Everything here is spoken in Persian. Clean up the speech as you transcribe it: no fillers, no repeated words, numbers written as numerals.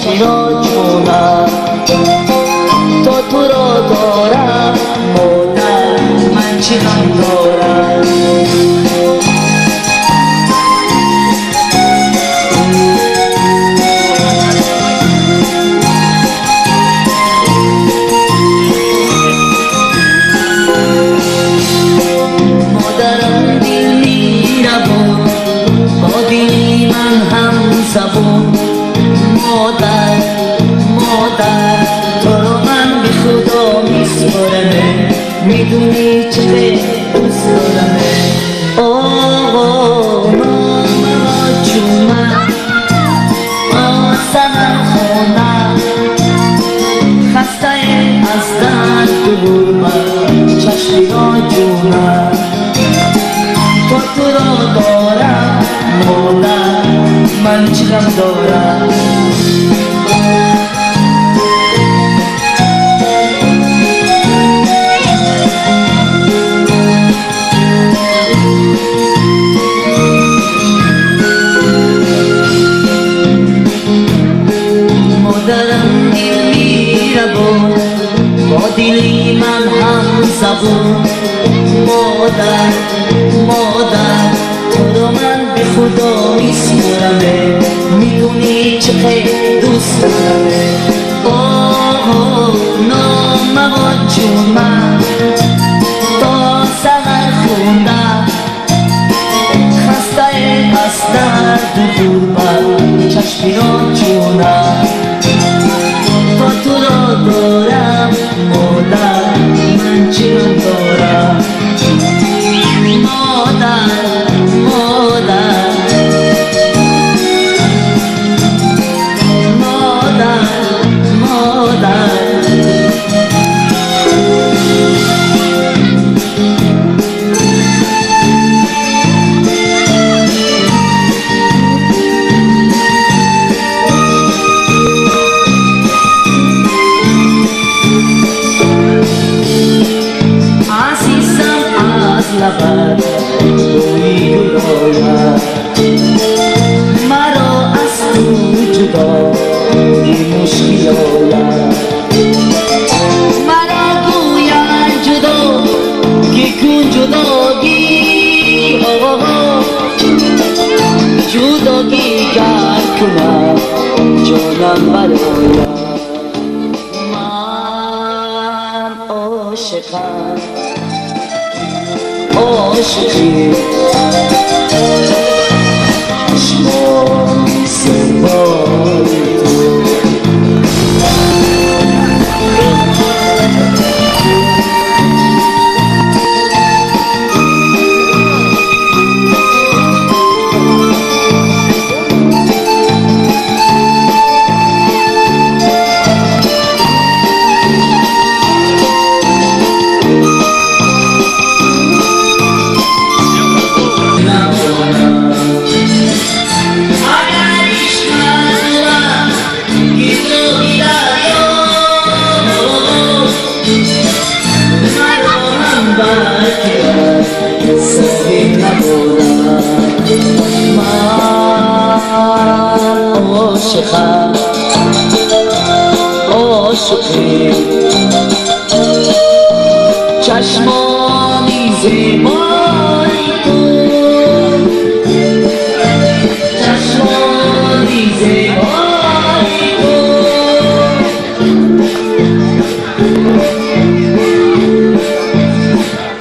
چشمی را جونم تا تو را دارم مادر من چی غم دارم مادرم دل می‌رود با دل من هم زبون مادر مادر تو رو من به خدا میسپارم میدونی چه دوست دارم آقا نام جونم آسان خونم خسته از درد غربت چشمی را جونم تا تو را دارم مادر من چه غم دارم مادرم دل می‌رود با دلی من هم زبون مادر مادر تو رو من به خدا میسپارم میدونی چقدر دوست دارم آه نام جون من تا سحر خوندم خسته از درد غربت چشمی را جونم تا تو را دارم مادر من چی غم دارم مادر مادر مادر مادر لبت بوی گلاید مرا از تو جدا این مشکل آید مرا گوید جدا که کن جداگی جداگی گر کنم جانم براید من عاشقم عاشقی چشمای زیبای تو عاشقم عاشقی